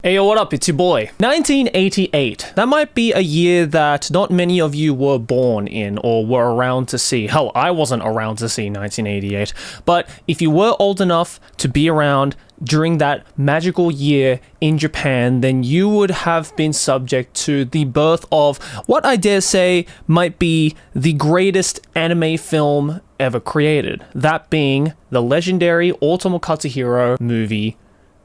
Hey, yo, what up? It's your boy. 1988. That might be a year that not many of you were born in or were around to see. Hell, I wasn't around to see 1988. But if you were old enough to be around during that magical year in Japan, then you would have been subject to the birth of what I dare say might be the greatest anime film ever created. That being the legendary Otomo Katsuhiro movie,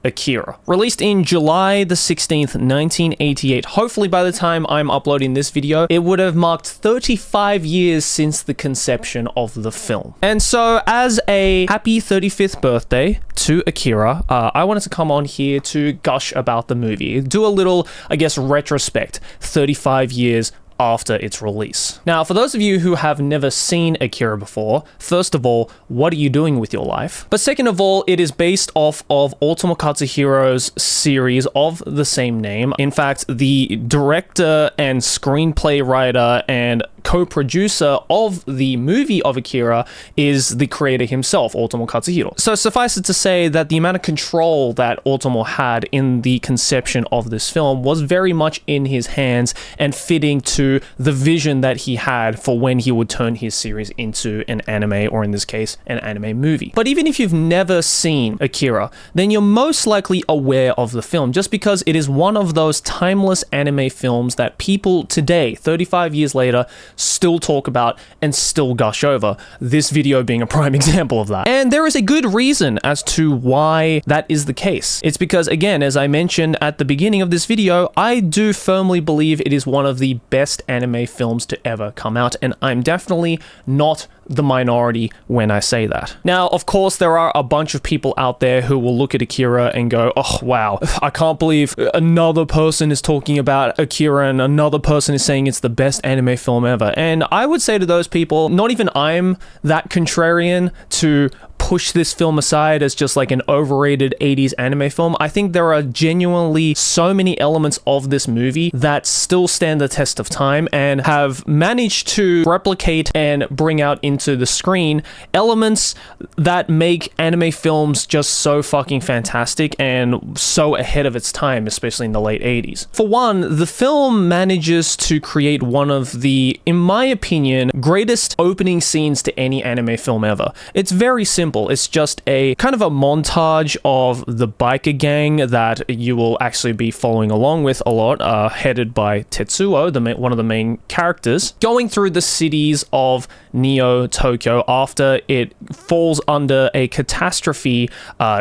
Akira. Released in July the 16th, 1988. Hopefully by the time I'm uploading this video, it would have marked 35 years since the conception of the film. And so as a happy 35th birthday to Akira, I wanted to come on here to gush about the movie. Do a little, I guess, retrospect 35 years after its release. Now, for those of you who have never seen Akira before, first of all, what are you doing with your life? But second of all, it is based off of Otomo Katsuhiro's series of the same name. In fact, the director and screenplay writer and co-producer of the movie of Akira is the creator himself, Otomo Katsuhiro. So suffice it to say that the amount of control that Otomo had in the conception of this film was very much in his hands and fitting to the vision that he had for when he would turn his series into an anime, or in this case, an anime movie. But even if you've never seen Akira, then you're most likely aware of the film, just because it is one of those timeless anime films that people today, 35 years later, still talk about and still gush over. This video being a prime example of that. And there is a good reason as to why that is the case. It's because, again, as I mentioned at the beginning of this video, I do firmly believe it is one of the best anime films to ever come out, and I'm definitely not the minority when I say that. Now, of course, there are a bunch of people out there who will look at Akira and go, oh, wow, I can't believe another person is talking about Akira and another person is saying it's the best anime film ever. And I would say to those people, not even I'm that contrarian to push this film aside as just like an overrated 80s anime film. I think there are genuinely so many elements of this movie that still stand the test of time and have managed to replicate and bring out into the screen elements that make anime films just so fucking fantastic and so ahead of its time, especially in the late 80s. For one, the film manages to create one of the, in my opinion, greatest opening scenes to any anime film ever. It's very simple. It's just a kind of a montage of the biker gang that you will actually be following along with a lot, headed by Tetsuo, one of the main characters, going through the cities of Neo Tokyo after it falls under a catastrophe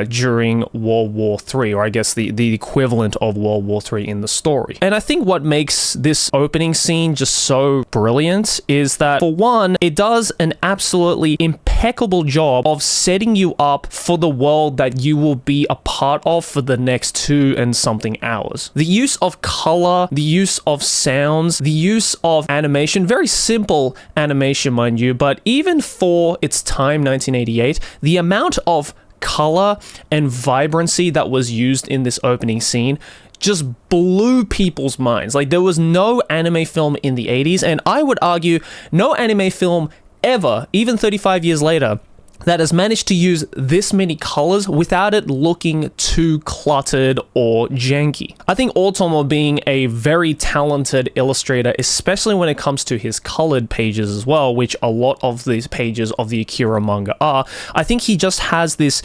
during World War III, or I guess the equivalent of World War III in the story. And I think what makes this opening scene just so brilliant is that, for one, it does an absolutely impeccable job of setting you up for the world that you will be a part of for the next 2 and something hours. The use of color, the use of sounds, the use of animation, very simple animation, mind you, but even for its time, 1988, the amount of color and vibrancy that was used in this opening scene just blew people's minds. Like, there was no anime film in the 80s, and I would argue no anime film ever, even 35 years later, that has managed to use this many colors without it looking too cluttered or janky. I think Otomo, being a very talented illustrator, especially when it comes to his colored pages as well, which a lot of these pages of the Akira manga are, I think he just has this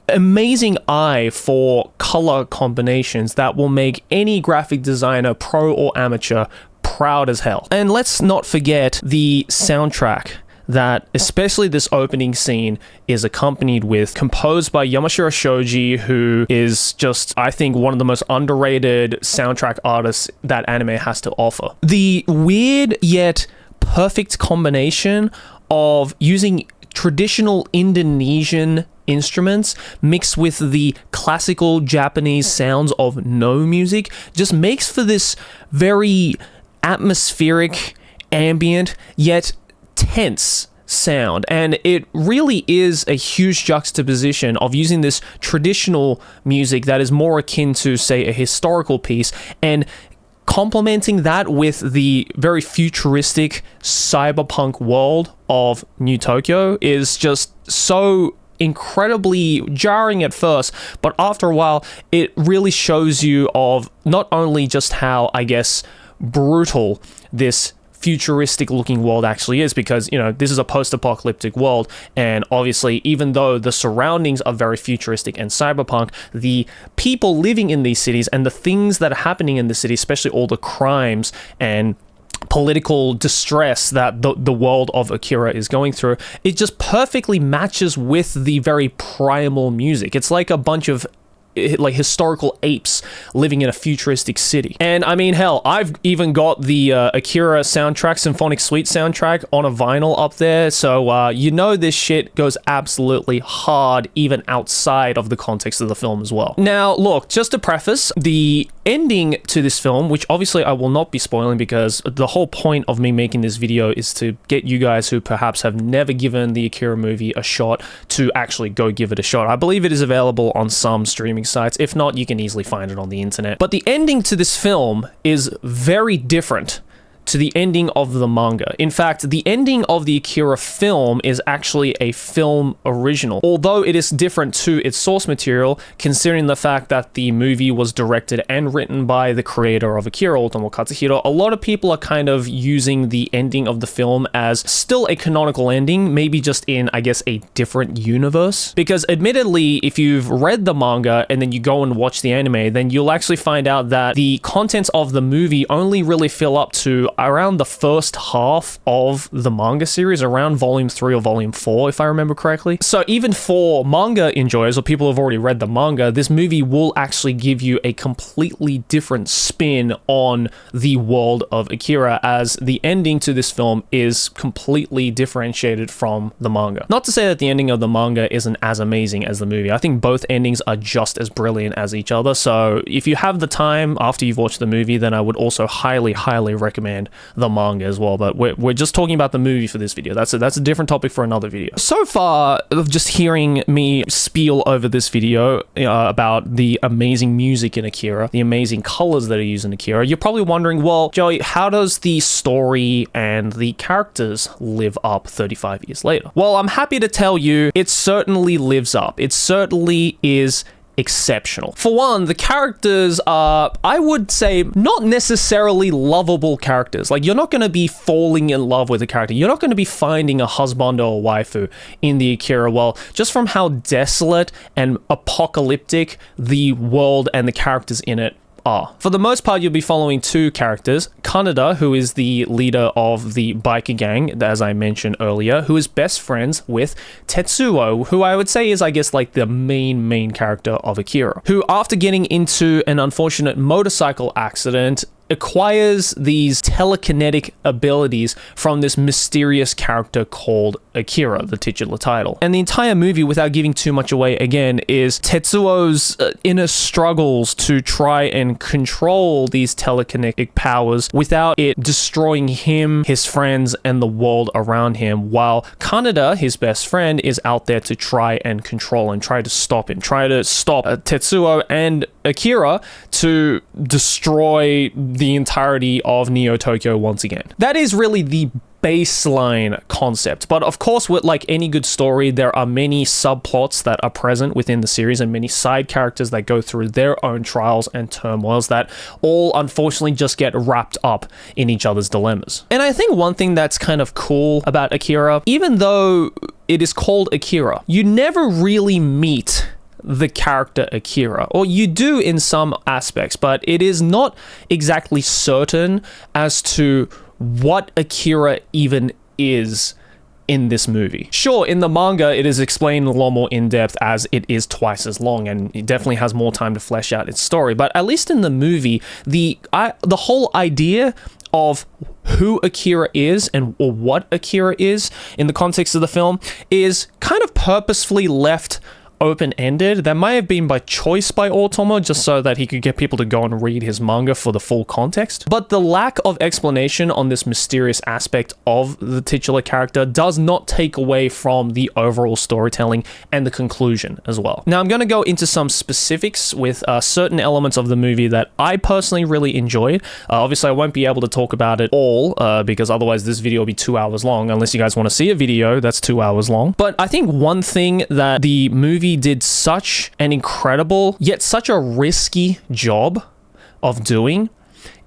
amazing eye for color combinations that will make any graphic designer, pro or amateur, proud as hell. And let's not forget the soundtrack that, especially this opening scene, is accompanied with, composed by Yamashiro Shoji, who is just, I think, one of the most underrated soundtrack artists that anime has to offer. The weird yet perfect combination of using traditional Indonesian instruments mixed with the classical Japanese sounds of no music just makes for this very atmospheric, ambient, yet tense sound. And it really is a huge juxtaposition of using this traditional music that is more akin to, say, a historical piece, and complementing that with the very futuristic cyberpunk world of New Tokyo is just so incredibly jarring at first, but after a while, it really shows you of not only just how, I guess, brutal this futuristic looking world actually is, because, you know, this is a post-apocalyptic world, and obviously even though the surroundings are very futuristic and cyberpunk, the people living in these cities and the things that are happening in the city, especially all the crimes and political distress that the world of Akira is going through, it just perfectly matches with the very primal music. It's like a bunch of like historical apes living in a futuristic city. And I mean, hell, I've even got the Akira soundtrack, Symphonic Suite soundtrack on a vinyl up there, so you know this shit goes absolutely hard even outside of the context of the film as well. Now look, just to preface, the ending to this film, which obviously I will not be spoiling because the whole point of me making this video is to get you guys who perhaps have never given the Akira movie a shot to actually go give it a shot. I believe it is available on some streaming sites. If not, you can easily find it on the internet. But the ending to this film is very different to the ending of the manga. In fact, the ending of the Akira film is actually a film original, although it is different to its source material, considering the fact that the movie was directed and written by the creator of Akira, Otomo Katsuhiro. A lot of people are kind of using the ending of the film as still a canonical ending, maybe just in, I guess, a different universe. Because admittedly, if you've read the manga and then you go and watch the anime, then you'll actually find out that the contents of the movie only really fill up to around the first half of the manga series, around volume 3 or volume 4, if I remember correctly. So even for manga enjoyers or people who've already read the manga, this movie will actually give you a completely different spin on the world of Akira, as the ending to this film is completely differentiated from the manga. Not to say that the ending of the manga isn't as amazing as the movie. I think both endings are just as brilliant as each other. So if you have the time after you've watched the movie, then I would also highly recommend the manga as well, but we're just talking about the movie for this video. That's a different topic for another video. So far, of just hearing me spiel over this video about the amazing music in Akira, the amazing colors that are used in Akira, you're probably wondering, well, Joey, how does the story and the characters live up 35 years later? Well, I'm happy to tell you, it certainly lives up. It certainly is exceptional. For one, the characters are, I would say, not necessarily lovable characters. Like, you're not going to be falling in love with a character. You're not going to be finding a husband or a waifu in the Akira world, just from how desolate and apocalyptic the world and the characters in it are. For the most part, you'll be following two characters. Kaneda, who is the leader of the biker gang, as I mentioned earlier, who is best friends with Tetsuo, who I would say is, I guess, like the main character of Akira, who, after getting into an unfortunate motorcycle accident, acquires these telekinetic abilities from this mysterious character called Akira, the titular title. And the entire movie, without giving too much away again, is Tetsuo's inner struggles to try and control these telekinetic powers without it destroying him, his friends, and the world around him, while Kaneda, his best friend, is out there to try and control and try to stop him, try to stop Tetsuo and Akira to destroy the entirety of Neo Tokyo once again. That is really the baseline concept. But of course, with like any good story, there are many subplots that are present within the series and many side characters that go through their own trials and turmoils that all unfortunately just get wrapped up in each other's dilemmas. And I think one thing that's kind of cool about Akira, even though it is called Akira, you never really meet the character Akira, or you do in some aspects, but it is not exactly certain as to what Akira even is in this movie. Sure, in the manga, it is explained a lot more in depth as it is twice as long, and it definitely has more time to flesh out its story. But at least in the movie, the whole idea of who Akira is or what Akira is in the context of the film is kind of purposefully left open-ended. That might have been by choice by Otomo, just so that he could get people to go and read his manga for the full context. But the lack of explanation on this mysterious aspect of the titular character does not take away from the overall storytelling and the conclusion as well. Now, I'm going to go into some specifics with certain elements of the movie that I personally really enjoyed. Obviously, I won't be able to talk about it all because otherwise this video will be 2 hours long, unless you guys want to see a video that's 2 hours long. But I think one thing that the movie did such an incredible, yet such a risky job of doing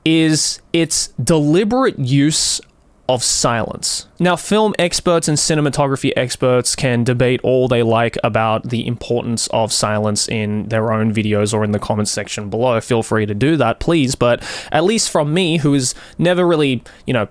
is its deliberate use of silence. Now, film experts and cinematography experts can debate all they like about the importance of silence in their own videos or in the comments section below. Feel free to do that, please. But at least from me, who has never really,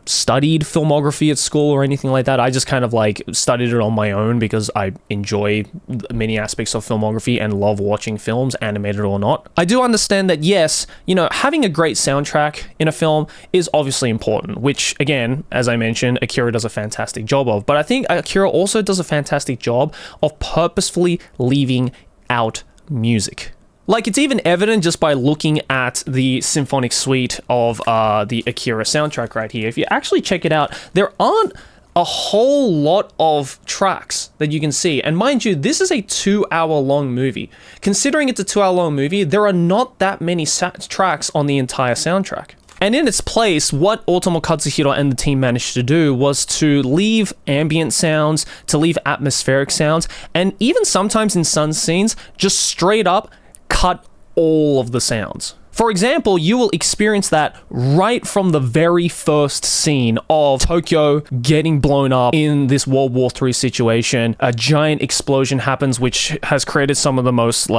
studied filmography at school or anything like that, I just kind of like studied it on my own because I enjoy many aspects of filmography and love watching films, animated or not. I do understand that, yes, having a great soundtrack in a film is obviously important, which, again, as I mentioned, Akira does a fantastic job of. But I think Akira also does a fantastic job of purposefully leaving out music. Like, it's even evident just by looking at the symphonic suite of the Akira soundtrack right here. If you actually check it out, there aren't a whole lot of tracks that you can see. And mind you, this is a 2-hour-long movie. Considering it's a 2-hour-long movie, there are not that many tracks on the entire soundtrack. And in its place, what Otomo Katsuhiro and the team managed to do was to leave ambient sounds, to leave atmospheric sounds, and even sometimes in some scenes, just straight up cut all of the sounds. For example, you will experience that right from the very first scene of Tokyo getting blown up in this World War III situation. A giant explosion happens, which has created some of the most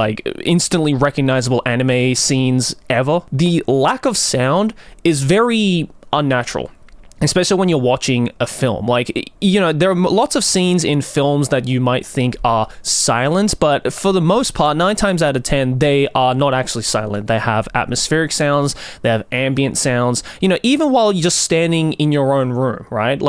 instantly recognizable anime scenes ever. The lack of sound is very unnatural, especially when you're watching a film. There are lots of scenes in films that you might think are silent, but for the most part, 9 times out of 10, they are not actually silent. They have atmospheric sounds, they have ambient sounds, even while you're just standing in your own room, right?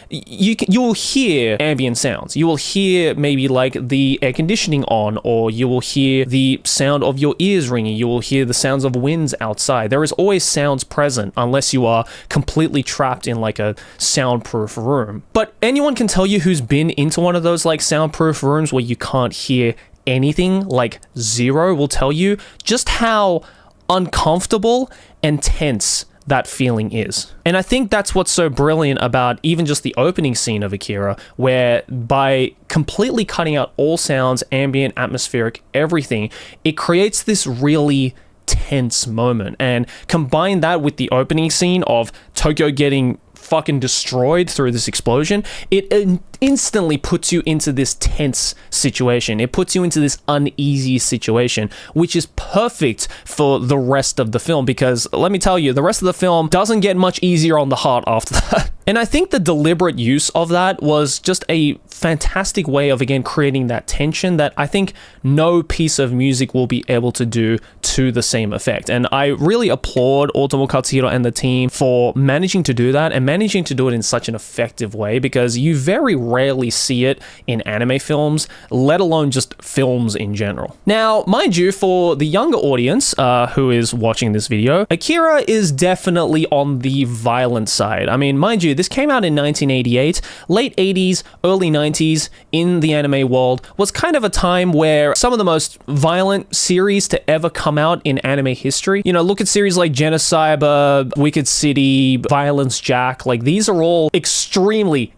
You will hear ambient sounds. You will hear maybe the air conditioning on, or you will hear the sound of your ears ringing. You will hear the sounds of winds outside. There is always sounds present, unless you are completely trapped in a soundproof room. But anyone can tell you who's been into one of those soundproof rooms where you can't hear anything, zero, will tell you just how uncomfortable and tense that feeling is. And I think that's what's so brilliant about even just the opening scene of Akira, where by completely cutting out all sounds, ambient, atmospheric, everything, it creates this really tense moment. And combine that with the opening scene of Tokyo getting fucking destroyed through this explosion, it instantly puts you into this tense situation. It puts you into this uneasy situation, which is perfect for the rest of the film, because let me tell you, the rest of the film doesn't get much easier on the heart after that. And I think the deliberate use of that was just a fantastic way of, again, creating that tension that I think no piece of music will be able to do to the same effect. And I really applaud Otomo Katsuhiro and the team for managing to do that, and managing to do it in such an effective way, because you very rarely see it in anime films, let alone just films in general. Now, mind you, for the younger audience who is watching this video, Akira is definitely on the violent side. I mean, mind you, this came out in 1988. Late 80s, early 90s in the anime world was kind of a time where some of the most violent series to ever come out in anime history, look at series like Genocyber, Wicked City, Violence Jack, these are all extremely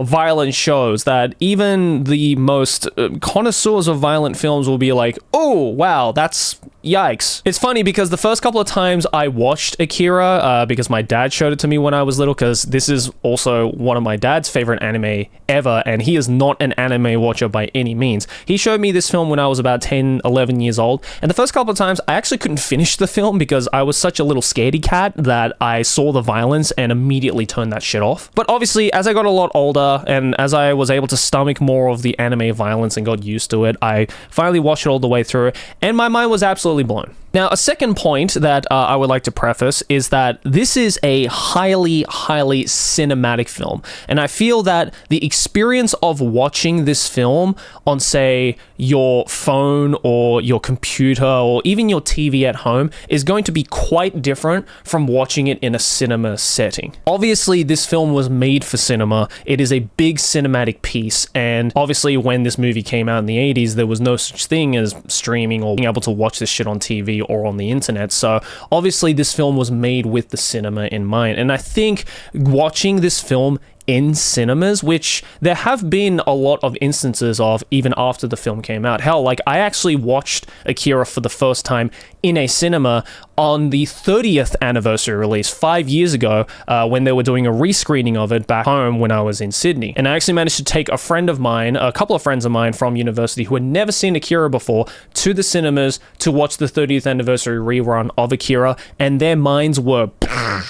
violent shows that even the most connoisseurs of violent films will be like, oh, wow, that's yikes. It's funny because the first couple of times I watched Akira, because my dad showed it to me when I was little, because this is also one of my dad's favorite anime ever, and he is not an anime watcher by any means. He showed me this film when I was about 10, 11 years old, and the first couple of times I actually couldn't finish the film because I was such a little scaredy cat that I saw the violence and immediately turned that shit off. But obviously, as I got a lot older and as I was able to stomach more of the anime violence and got used to it, I finally watched it all the way through, and my mind was absolutely blown. Now, a second point that I would like to preface is that this is a highly, highly cinematic film. And I feel that the experience of watching this film on, say, your phone or your computer or even your TV at home is going to be quite different from watching it in a cinema setting. Obviously, this film was made for cinema. It is a big cinematic piece. And obviously, when this movie came out in the 80s, there was no such thing as streaming or being able to watch this shit on TV or on the internet. So obviously this film was made with the cinema in mind. And I think watching this film in cinemas, which there have been a lot of instances of even after the film came out. Hell, like I actually watched Akira for the first time in a cinema on the 30th anniversary release 5 years ago when they were doing a rescreening of it back home when I was in Sydney. And I actually managed to take a couple of friends of mine from university who had never seen Akira before to the cinemas to watch the 30th anniversary rerun of Akira, and their minds were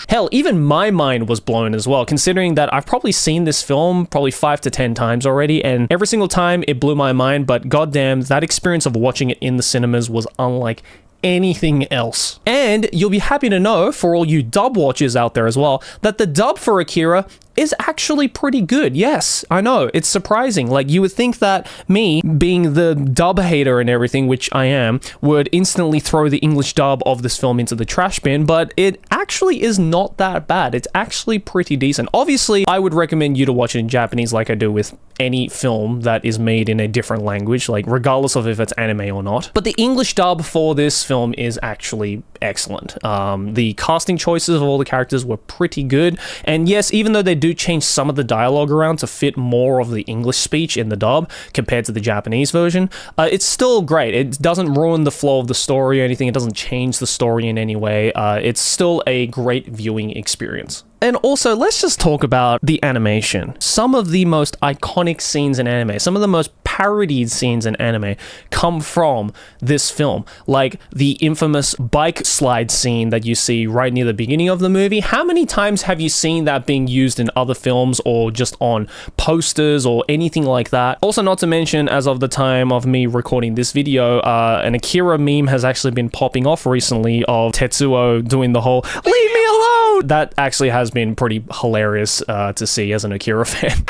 hell, even my mind was blown as well, considering that I've probably seen this film probably 5 to 10 times already, and every single time it blew my mind, but goddamn, that experience of watching it in the cinemas was unlike anything else. And you'll be happy to know, for all you dub watchers out there as well, that the dub for Akira is actually pretty good. Yes, I know, it's surprising. Like, you would think that me, being the dub hater and everything, which I am, would instantly throw the English dub of this film into the trash bin, but it actually is not that bad. It's actually pretty decent. Obviously, I would recommend you to watch it in Japanese like I do with any film that is made in a different language, like regardless of if it's anime or not. But the English dub for this film is actually excellent. The casting choices of all the characters were pretty good, and yes, even though they do change some of the dialogue around to fit more of the English speech in the dub compared to the Japanese version, it's still great. It doesn't ruin the flow of the story or anything. It doesn't change the story in any way. It's still a great viewing experience. And also, let's just talk about the animation. Some of the most iconic scenes in anime, some of the most parodied scenes in anime come from this film, like the infamous bike slide scene that you see right near the beginning of the movie. How many times have you seen that being used in other films or just on posters or anything like that? Also, not to mention, as of the time of me recording this video, an Akira meme has actually been popping off recently of Tetsuo doing the whole "leave me alone." That actually has been pretty hilarious to see as an Akira fan.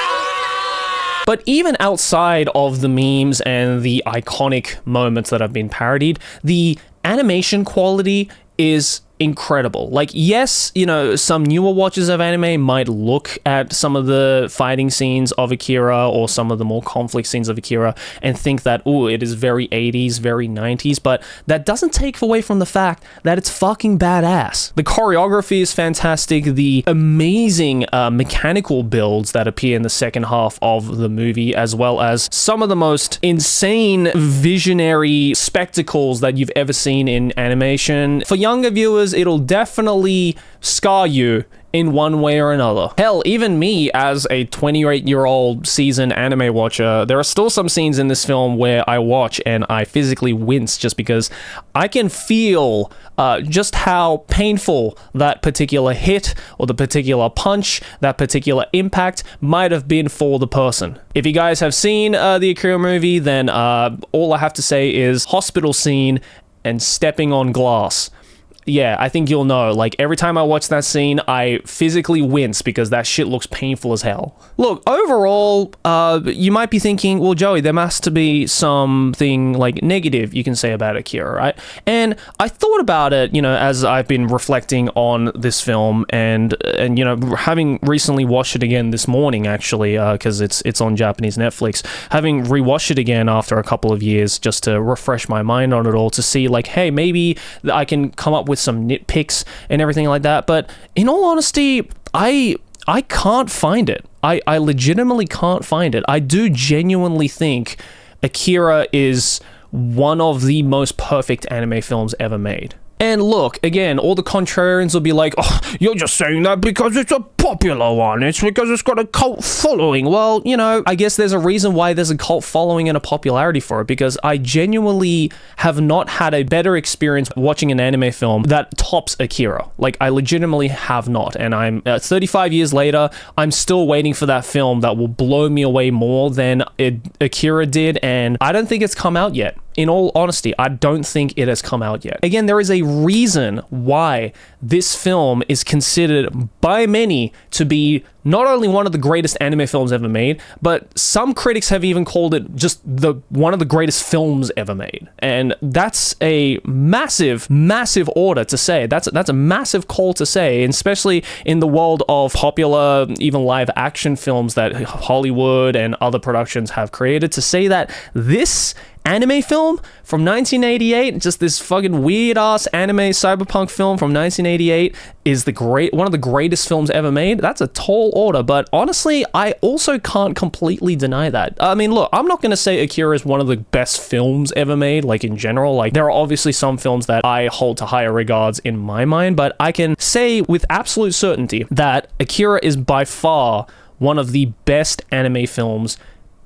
But even outside of the memes and the iconic moments that have been parodied, the animation quality is incredible. Like, yes, you know, some newer watchers of anime might look at some of the fighting scenes of Akira or some of the more conflict scenes of Akira and think that, ooh, it is very 80s, very 90s, but that doesn't take away from the fact that it's fucking badass. The choreography is fantastic. The amazing mechanical builds that appear in the second half of the movie, as well as some of the most insane visionary spectacles that you've ever seen in animation. For younger viewers, it'll definitely scar you in one way or another. Hell, even me as a 28-year-old seasoned anime watcher, there are still some scenes in this film where I watch and I physically wince just because I can feel just how painful that particular hit or the particular punch, that particular impact might have been for the person. If you guys have seen the Akira movie, then all I have to say is hospital scene and stepping on glass. Yeah, I think you'll know. Like, every time I watch that scene, I physically wince because that shit looks painful as hell. Look, overall, you might be thinking, well, Joey, there must be something, like, negative you can say about Akira, right? And I thought about it, you know, as I've been reflecting on this film and you know, having recently watched it again this morning, actually, because it's on Japanese Netflix, having rewatched it again after a couple of years just to refresh my mind on it all, to see, like, hey, maybe I can come up with some nitpicks and everything like that. But in all honesty, I can't find it. I legitimately can't find it. I do genuinely think Akira is one of the most perfect anime films ever made. And look, again, all the contrarians will be like, oh, you're just saying that because it's a popular one. It's because it's got a cult following. Well, you know, I guess there's a reason why there's a cult following and a popularity for it, because I genuinely have not had a better experience watching an anime film that tops Akira. Like, I legitimately have not. And I'm 35 years later, I'm still waiting for that film that will blow me away more than Akira did. And I don't think it's come out yet. in all honesty, I don't think it has come out yet. Again, there is a reason why this film is considered by many to be not only one of the greatest anime films ever made, but some critics have even called it just one of the greatest films ever made. And that's a massive, massive order to say. That's a massive call to say, especially in the world of popular, even live action films that Hollywood and other productions have created. To say that this anime film from 1988, just this fucking weird ass anime cyberpunk film from 1988 is one of the greatest films ever made. That's a tall order, but honestly, I also can't completely deny that. I mean, look, I'm not going to say Akira is one of the best films ever made, like in general. Like, there are obviously some films that I hold to higher regards in my mind, but I can say with absolute certainty that Akira is by far one of the best anime films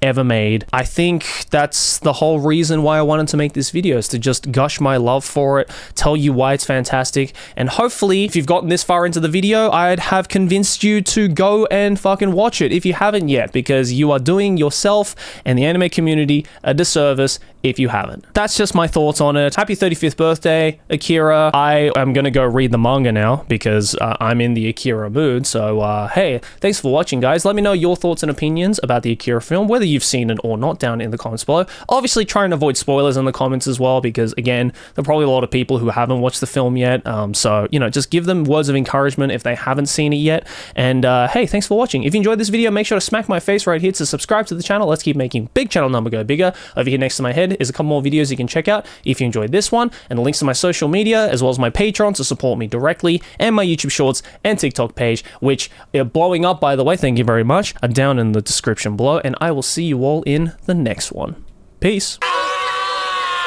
ever made. I think that's the whole reason why I wanted to make this video, is to just gush my love for it, tell you why it's fantastic, and hopefully, if you've gotten this far into the video, I'd have convinced you to go and fucking watch it if you haven't yet, because you are doing yourself and the anime community a disservice if you haven't. That's just my thoughts on it. Happy 35th birthday, Akira. I am gonna go read the manga now because I'm in the Akira mood. So hey, thanks for watching, guys. Let me know your thoughts and opinions about the Akira film, whether you've seen it or not, down in the comments below. Obviously, try and avoid spoilers in the comments as well, because again, there are probably a lot of people who haven't watched the film yet. So, you know, just give them words of encouragement if they haven't seen it yet. And hey, thanks for watching. If you enjoyed this video, make sure to smack my face right here to subscribe to the channel. Let's keep making big channel number go bigger. Over here next to my head is a couple more videos you can check out if you enjoyed this one, and the links to my social media as well as my Patreon to support me directly, and my YouTube Shorts and TikTok page, which are blowing up, by the way, thank you very much, are down in the description below, and I will see you all in the next one. Peace.